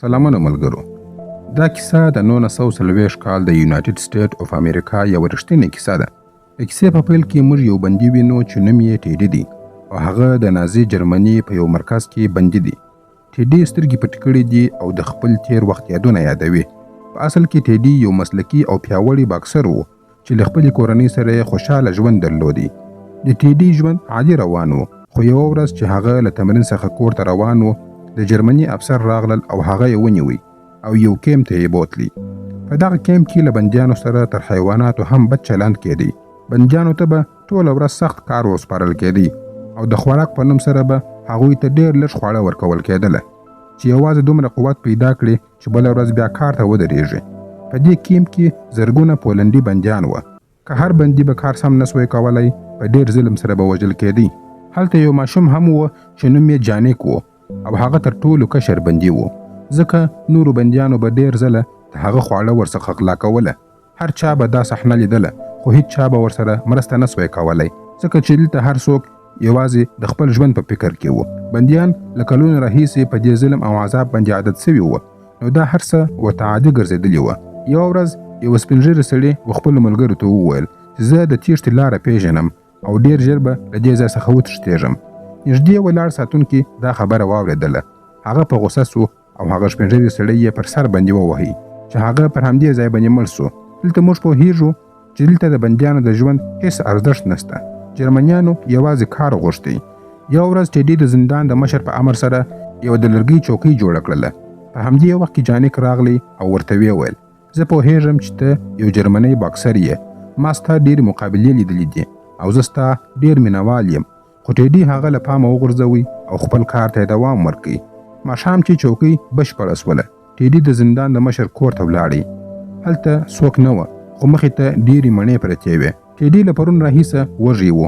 سلامونه ملګرو. دا کیسه د 1940 کال د یونایټډ سټیټ اف امریکا یو رښتینې کیسه ده. د کیسې په پیل کې موږ یو بندي وینو چې نوم یې ټیډي دی او هغه د نازي جرمني په یو مرکز کې بندي دی. ټیډي سترګې پټې کړې دي او د خپل تیر وخت یادونه یادوي. په اصل کې ټیډي یو مسلکي او پیاوړی باکسر و چې له خپلې کورنۍ سره خوشاله ژوند درلودي. د ټیډي ژوند عادي روان و، خو یوه ورځ چې هغه له تمرین څخه کور ته روان و، د جرمني افسر راغلل او هغه یې ونیوی او یو کیمپ ته یې بوتلی. په دغه کیمپ کې له بندیانو سره تر حیواناتو هم بد چلند کېدی. بندیانو ته به ټوله ورځ سخت کار وسپارل کېدی او د خوراک په نوم سره به هغوی ته ډېر لږ خواړه ورکول کېدله چې یوازې دومره قوت پیدا کړي چې بله ورځ بیا کار ته ودرېږي. په دې کیمپ کې زرګونه پولنډي بندیان وه. که هر بندي به کار سم نسوی کولی، په ډېر ظلم سره به وژل کېدی. هلته یو ماشوم هم و چې نوم یې جانیک و او هغه تر ټولو کشر بندي و، ځکه نورو بندیانو به ډېر ځله د هغه خواړه ورڅخه غلا کوله. هر چا به دا صحنه لیدله، خو هیڅ چا به ورسره مرسته نسوی کولی، ځکه چې دلته هر څوک یوازې د خپل ژوند په فکر کې و. بندیان له کلونو راهیسې په دې ظلم او عذاب باندې عادت سوي وو، نو دا هر څه ورته عادي ګرځېدلي وه. یوه ورځ یوه سپین ږیري سړي خپلو ملګرو ته وویل چې زه د تیښتې لاره پیژنم او ډېر ژر به له دې ځای څخه وتښتېږم. نږدې ولاړ ساتونکي دا خبره واورېدله. هغه په غوسه سو او هغه سپین ږیري سړی یې پر سر باندې ووهی چې هغه پر همدې ځای باندې مړ سو. دلته موږ پوهېږو چې دلته د بندیانو د ژوند هېڅ ارزښت نشته. جرمنیانو یوازې کار غوښتی. یوه ورځ ټیډي د زندان د مشر په امر سره یوه د لرګۍ چوکۍ جوړه کړله. په همدې وخت کې جانیک راغلی او ورته ویې ویل زه پوهېږم چې ته یو جرمنی باکسر یې، ما ستا ډېرې مقابلې لیدلې دي او زه ستا ډېر مینوال یم. خو ټیډي هغه له پامه وغورځوي او خپل کار ته دوام ورکوي. ماښام چې چوکۍ بشپړه سوله، ټیډي د زندان د مشر کور ته ولاړی. هلته څوک نه وه، خو مخې ته ډېرې مڼې پرتې وې. ټیډي له پرون راهیسه وږی و،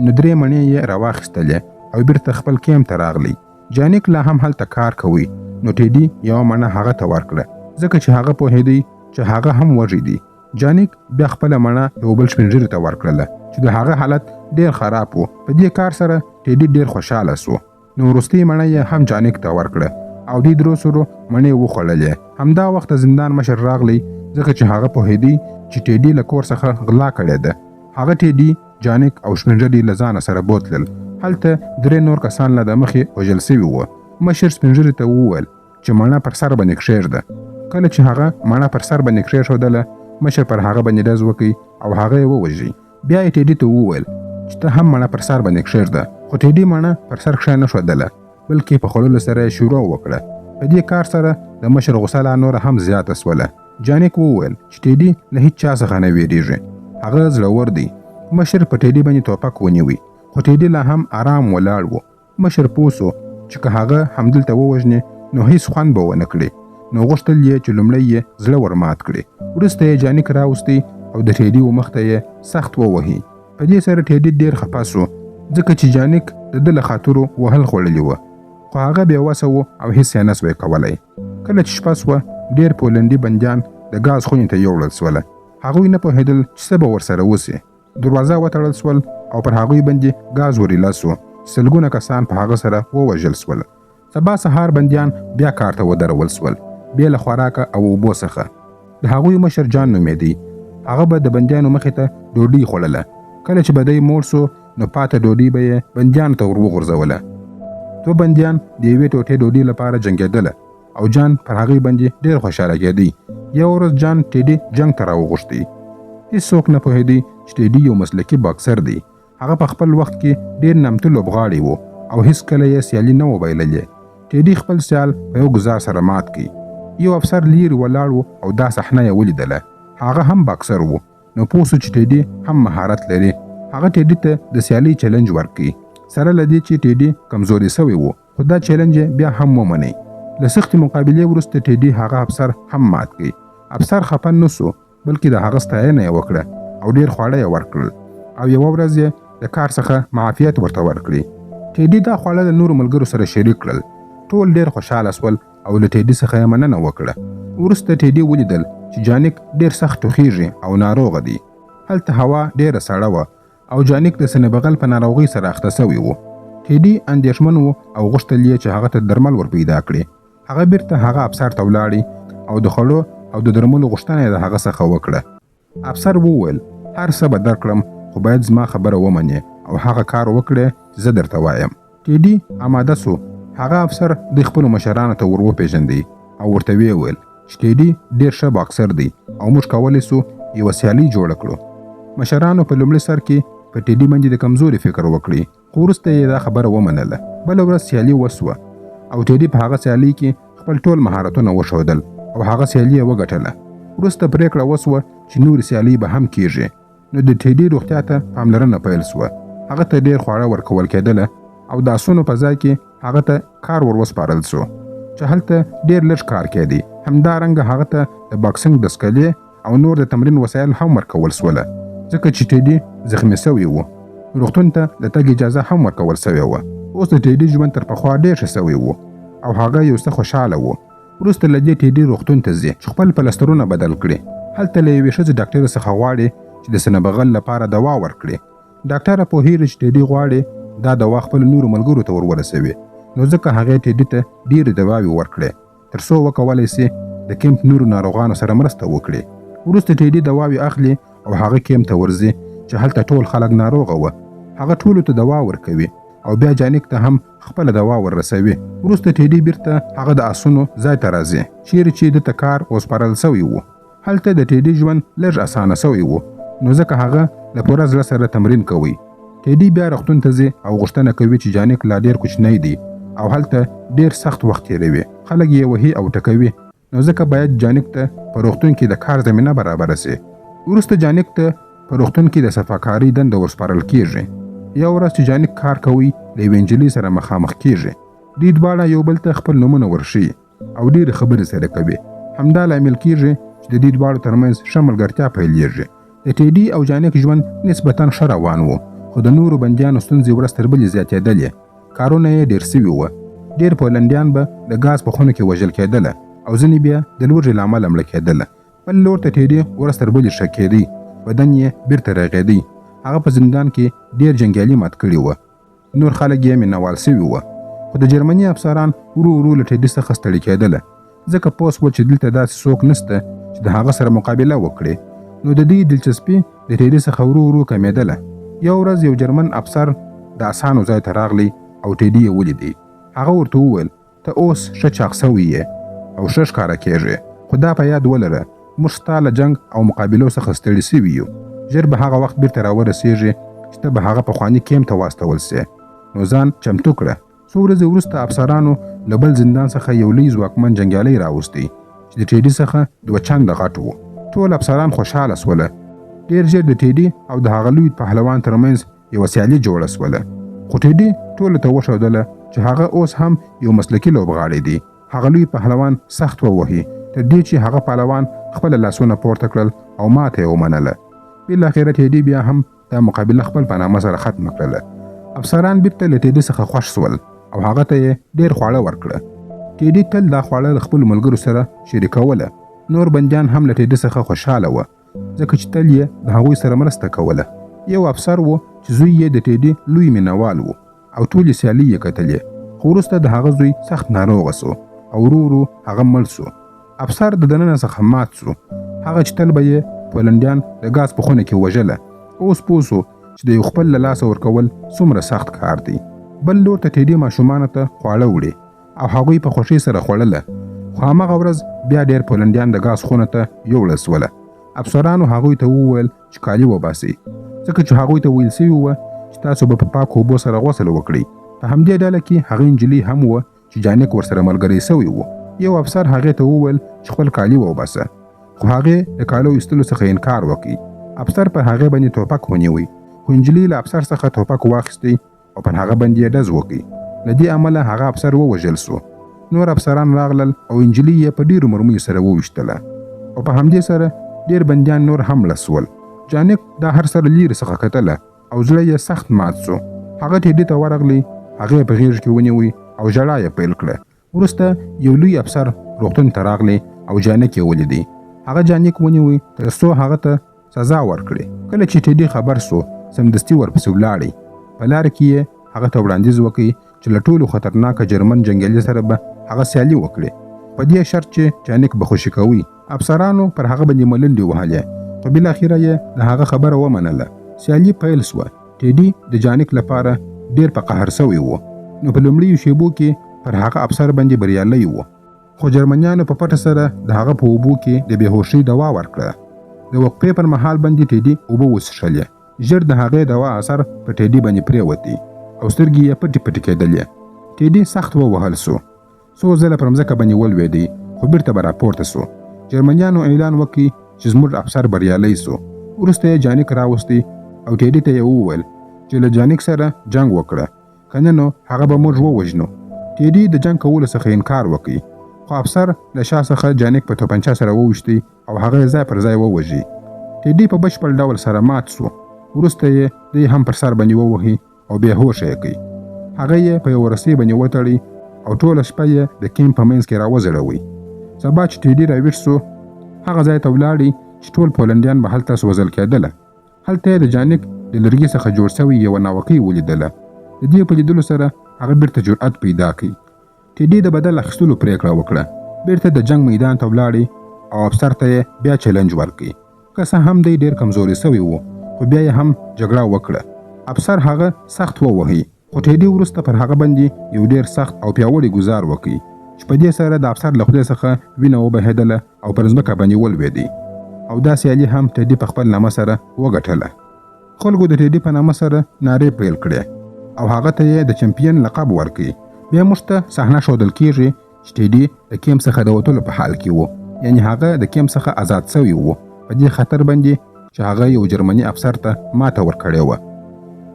نو 3 مڼې یې راواخیستلې او بیرته خپل کیمپ ته راغلی. جانیک لا هم هلته کار کوي، نو ټیډي یوه مڼه هغه ته ورکړه، ځکه چې هغه پوهېدی چې هغه هم وږی دی. جانیک بیا خپله مڼه یو بل سپین ږیري ته ورکړله چې د هغه حالت ډېر خراب و. په دې کار سره ټیډي ډېر خوشحاله سو. نو وروستۍ مڼه یې هم جانیک ته ورکړه او دوی درو سرو مڼې وخوړلې. همدا وخت د زندان مشر راغلی، ځکه چې هغه پوهېدی چې ټیډي له کور څخه غلا کړې ده. هغه ټیډي، جانیک او سپین ږیري له ځانه سره بوتلل. هلته 3 نور کسان له د مخې وژل سوي وو. مشر سپین ږیري ته وویل چې مڼه پر سر باندې کښېږده. کله چې هغه مڼه پر سر باندې کښېښودله، مشر پر هغه باندې ډز وکړي او هغه یې ووژي. بیا یې ټیډي ته وویل چې ته هم مڼه پر سر باندې کښېږده. خو ټیډي مڼه پر سر کښېنښودله، بلکې په خوړلو سره یې شروع وکړه. په دې کار سره د مشر غوسه لا نوره هم زیاته سوله. جانیک وویل چې ټیډي له هیڅ چا څخه نه ویریږي، هغه زړور دی. مشر په ټیډي باندې توپک ونیوی، خو ټیډي لا هم آرام ولاړ و. مشر پوه سو چې که هغه همدلته ووژني نو هیڅ خوند به ونه کړي، نو غوښتل یې چې لومړی یې زړه ورمات کړي. وروسته یې جانیک راوستی او د ټیډي مخ ته یې سخت ووهي. په دې سره ټیډي ډېر خفه سو، ځکه چې جانیک د ده له خاطرو وهل خوړلي وه، خو هغه بېوسه و او هیڅ یې نسوی کولی. کله چې شپه سوه، ډېر پولنډي بندیان د ګاز خونې ته یوړل سوله. هغوی نه پوهېدل چې څه به ورسره وسي. دروازه وتړل سول او پر هغوی باندې ګاز وریله سو. سلګونه کسان په هغه سره ووژل سول. سبا سهار بندیان بیا کار ته ودرول سول، بې له خوراکه او اوبو څخه. د هغوی مشر جان نومېدی. هغه به د بندیانو مخې ته ډوډۍ خوړله. کله چې به دی موړ سو، نو پاته ډوډۍ به یې بندیانو ته ور وغورځوله. 2 بندیان د یوې ټوټې ډوډۍ لپاره جنګېدله او جان پر هغوی باندې ډېر خوشحاله کېدی. یوه ورځ جان ټیډي جنګ ته راوغوښتی. هېڅوک نه پوهېدی چې ټیډي یو مسلکي باکسر دی. هغه په خپل وخت کې ډېر نامتو لوبغاړی و او هېڅکله یې سیالي نه و بایللې. ټیډي خپل سیال په یو ګزار سره مات کړي. یو افسر لیرې ولاړ و او دا صحنه یې ولیدله. هغه هم باکسر و، نو پوه سو چې ټیډي هم مهارت لري. هغه ټیډي ته د سیالۍ چیلنج ورکړي، سره له دې چې ټیډي کمزوري سوی و، خو دا چیلنج بیا هم ومني. له سختې مقابلې وروسته ټیډي هغه افسر هم مات کړي. افسر خفه نه سو، بلکې د هغه ستاینه یې وکړه او ډېر خواړه یې ورکړل او یوه ورځ یې د کار څخه معافیت ورته ورکړي. ټیډي دا خواړه د نورو ملګرو سره شریک کړل. ټول ډېر خوشحاله سول او له ټیډي څخه یې مننه وکړه. وروسته ټیډي ولیدل چې جانیک ډېر سخت ټوخیږي او ناروغه دی. هلته هوا ډېره سړه وه او جانیک د سنبغل په ناروغۍ سره اخته سوی و. ټیډي اندېښمن و او غوښتل یې چې هغه ته درمل ور پیدا کړي. هغه بیرته هغه افسر ته ولاړی او د خوړو او د درملو غوښتنه د هغه څخه وکړه. افسر وویل هر څه به درکړم خو باید زما خبره ومنې او هغه کار وکړې چې زه درته وایم. ټیډي اماده سو. هغه افسر د خپلو مشرانو ته ور وپېژندی او ورته ویل چې ټیډي ډېر ښه باکسر دی او موږ کولی سو یوه سیالي جوړه کړو. مشرانو په لومړي سر کې په ټیډي باندې د کمزوري فکر وکړي خو وروسته یې دا خبره ومنله. بله ورځ سیالي وسوه او ټیډي په هغه سیالي کې خپل ټول مهارتونه وښودل او هغه سیالي یې وګټله. وروسته پرېکړه وسوه چې نورې سیالي به هم کیږي. نو د ټیډي روغتیا ته پاملرنه پیل سوه. هغه ته ډېر خواړه ورکول کېدله او د آسونو په ځای کې هغه ته کار ور وسپارل سو چې هلته ډېر لږ کار کېدی. همدارنګه هغه ته د باکسنګ دستکلې او نور د تمرین وسایل هم ورکول سوله ځکه چې ټیډي زخمي سوی و. روغتون ته د تګ اجازه هم ورکول سوې وه. اوس د ټیډي ژوند تر پخوا ډېر ښه سوی و او هغه یو څه خوشحاله و. وروسته له دې ټیډي روغتون ته ځي چې خپل پلسترونه بدل کړي. هلته له یوې ښځې ډاکټرې څخه غواړي چې د سینه بغل لپاره دوا ورکړي. ډاکټره پوهېږي چې ټیډي غواړي دا دوا خپل نورو ملګرو ته ورسوي نو ځکه هغې ټیډي ته ډېرې دواوې ورکړې تر څو وکولی سي د کیمپ نورو ناروغانو سره مرسته وکړي. وروسته ټیډي دواوې اخلي او هغه کیمپ ته ورځي چې هلته ټول خلک ناروغه وه. هغه ټولو ته دوا ورکوي او بیا جانیک ته هم خپله دوا وررسوي. وروسته ټیډي بیرته هغه د آسونو ځای ته راځي چیرې چې د ته کار وسپارل سوی و. هلته د ټیډي ژوند لږ اسانه سوی و نو ځکه هغه له پوره زړه سره تمرین کوي. ټیډي بیا روغتون ته ځي او غوښتنه کوي چې جانیک لا ډېر کوچنی دی او هلته ډېر سخت وخت تېروي. خلک یې وهي او ټکوي نو ځکه باید جانیک ته په روغتون کې د کار زمینه برابره سي. وروسته جانیک ته په روغتون کې د صفاکارۍ دنده ورسپارل کیږي. یو ورځ چې جانیک کار کوي له یوې نجلۍ سره مخامخ کیږي. دوی دواړه یو بل ته خپل نومونه ورښيي او ډېرې خبرې سره کوي. همدا لامل کیږي چې د دوی دواړو ترمنځ ښه ملګرتیا پیلېږي. د ټیډي او جانیک ژوند نسبتاً ښه روان و خو د نورو بندیانو ستونزې ورځ تر بلې زیاتېدلې. کارونه یې ډېر سوي وه. ډېر پولنډیان به د ګاز په خونو کې وژل کېدله او ځینې بیا د لوږې له امله مړه کېدله. بل لور ته ټیډي ورځ تر بلې ښه کېدی. بدن یې بیرته رغېدی. هغه په زندان کې ډېر جنګیالي مات کړي وه. نور خلک یې مینوال سوي وه. خو د جرمني افسران ورو ورو له ټیډي څخه ستړي کېدله ځکه پوه سول چې دلته داسې څوک نسته چې د هغه سره مقابله وکړي. نو د دې دلچسپي د ټیډي څخه ورو ورو کمېدله. یو ورځ یو جرمن افسر د اسانو ځای ته راغلی او ټیډي یې ولیدی. هغه ورته وویل ته اوس ښه چاق سوی یې او ښه ښکاره کېږې خو دا په یاد ولره موږ ستا له جنګ او مقابلو څخه ستړي سوي یو. ژر به هغه وخت بیرته راورسېږي چې ته به هغه پخواني کیمپ ته واستول سې. نو ځان چمتو کړه. څو ورځې وروسته افسرانو له بل زندان څخه یو لوی ځواکمن جنګیالی راوستی چې د ټیډي څخه 2 چنده غټ و. ټول افسران خوشحاله سوله. ډېر ژر د ټیډي او د هغه لوی پهلوان ترمنځ یوه سیالي جوړه سوله. خو ټیډي ټولو ته وښودله چې هغه اوس هم یو مسلکي لوبغاړی دی. هغه لوی پهلوان سخت ووهي تر دې چې هغه پهلوان خپل لاسونه پورته کړل او ماته یې ومنله. بالاخره ټیډي بیا هم دا مقابله خپل په نامه سره ختمه کړله. افسران بیرته له ټیډي څخه خوښ سول او هغه ته یې ډېر خواړه ورکړه. ټیډي تل دا خواړه له خپلو ملګرو سره شریکوله. نور بندیان هم له ټیډي څخه خوشحاله وه ځکه چې تل یې د هغوی سره مرسته کوله. یو افسر و چې زوی یې د ټیډي لوی مینوال و او ټولې سیالۍ یې کتلې. خو وروسته د هغه زوی سخت ناروغه سو او ورو ورو هغه مړ سو. افسر د دننه څخه مات سو. هغه چې تل به یې پولنډیان د ګاز په خونه کې وژله اوس پوه سو چې د یو خپل له لاسه ورکول څومره سخت کار دی. بل لور ته ټیډي ماشومانو ته خواړه وړي او هغوی په خوښۍ سره خوړله. خو همغه ورځ بیا ډېر پولنډیان د ګاز خونه ته یوړل سوله. افسرانو هغوی ته وویل چې کالي وباسئ ځکه چې هغوی ته ویل سوي وه چې تاسو به په پاکو اوبو سره غسل وکړئ. په همدې ډله کې هغه نجلۍ هم وه چې جانیک ورسره ملګری سوی و. یو افسر هغې ته وویل چې خپل کالي وباسه خو هغې د کالو ایستلو څخه انکار وکړي. افسر پر هغې باندې ټوپک ونیوی خو نجلۍ له افسر څخه ټوپک واخیستی او پر هغه باندې یې ډز وکړي. له دې امله هغه افسر ووژل سو. نور افسران راغلل او نجلۍ یې په ډېرو مرمیو سره وویشتله او په همدې سره ډېر بندیان نور هم مړه سول. جانیک دا هر سره لیرې څخه کتله او زړه یې سخت مات سو. هغه ټیډي ته ورغلی هغې په غېږ کې ونیوی او ژړا یې پیل کړه. وروسته یو لوی افسر روغتون ته راغلی او جانیک یې ولیدی. هغه جانیک ونیوی تر څو هغه ته سزا ورکړي. کله چې ټیډي خبر سو سمدستي ورپسې ولاړی. په لاره کې یې هغه ته وړاندیز وکړي چې له ټولو خطرناکه جرمن جنګیالي سره به هغه سیالي وکړي، په دې شرط چې جانک به خوشي کوي. افسرانو پر هغه باندې ملنډې وهلې، خو بالاخره یې د هغه خبره ومنله. سیالي پیل سوه. ټیډي د جانک لپاره ډیر په قهر سوی و، نو په لومړیو شیبو کې پر هغه افسر باندې بریالی و. خو جرمنیانو په پټه سره د هغه په اوبو کې د بېهوشۍ دوا ورکړه. د وقفې پر مهال باندې ټیډي اوبه وڅښلې. ژر د هغې دوا اثر په ټیډي باندې پرېوتی او سترګې یې پټې پټې کېدلې. ټیډي سخت ووهل سو. څو ځله پر مځکه باندې ولوېدی، خو بیرته به راپورته سو. جرمنیانو اعلان وکړي چې زموږ افسر بریالی سو. وروسته یې جانک راوستی او ټیډي ته یې وویل چې له جانک سره جنگ وکړه، کنه نو هغه به موږ ووژنو. ټیډي د جنگ کولو څخه انکار وکړي، خو افسر له شا څخه جانک په توپنچه سره وویشتی او هغه یې ځای پر ځای ووژي. ټیډي په بشپړ ډول سره مات سو. وروسته یې دی هم پر سر باندې ووهي او بې هوښه یې کړي. هغه یې په یوه رسۍ باندې وتړي او ټوله شپه یې د کیمپ په منځ کې راوځړوي. سبا چې ټیډي راویښ سو، هغه ځای ته ولاړی چې ټول پولنډیان به هلته سوځل کېدله. هلته یې د جانک د لرګي څخه جوړ شوی یوه ناوکۍ ولیدله. د دې په لیدلو سره هغه بیرته جرأت پیدا کړي. ټیډي د بدل اخیستلو پرېکړه وکړه. بیرته د جنگ میدان ته ولاړی او افسر ته یې بیا چیلنج ورکړي. که څه هم دی ډېر کمزوري سوی و، خو بیا یې هم جګړه وکړه. افسر هغه سخت ووهي، خو ټیډي وروسته پر هغه باندې یو ډېر سخت او پیاوړی ګزار وکړي چې په دې سره د افسر له خولې څخه وینه وبهېدله او پر ځمکه باندې ولوېدی. او دا سیالي هم ټیډي په خپل نامه سره وګټله. خلکو د ټیډي په نامه سره نارې پیل کړې او هغه ته یې د چمپیون لقب ورکړي. بیا موږ ته صحنه ښودل کېږي چې ټیډي د کیمپ څخه د وتلو په حال کې و، یعنې هغه د کیمپ څخه آزاد سوی و، په دې خطر باندې چې هغه یو جرمني افسر ته ماته ورکړې وه.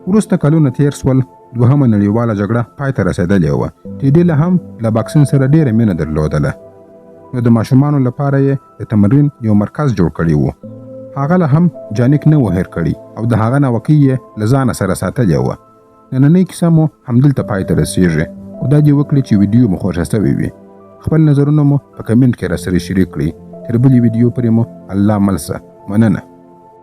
وروسته کلونه تیر سول. دوهمه نړیواله جګړه پای ته رسېدلې وه. ټیډي له هم له باکسینګ سره ډېره مینه درلودله، نو د ماشومانو لپاره یې د تمرین یو مرکز جوړ کړی و. هغه له هم جانک نه و هېر کړی او د هغه ناوکۍ یې له ځانه سره ساتلې وه. نننۍ کیسه مو همدلته پای ته رسېږي. خدای دې وکړي چې ویډیو مو خوښه سوې وي. خپل نظرونه مو په کمنټ کې راسره شریک کړئ. تر بلې ویډیو پورې مو الله مل شه. مننه.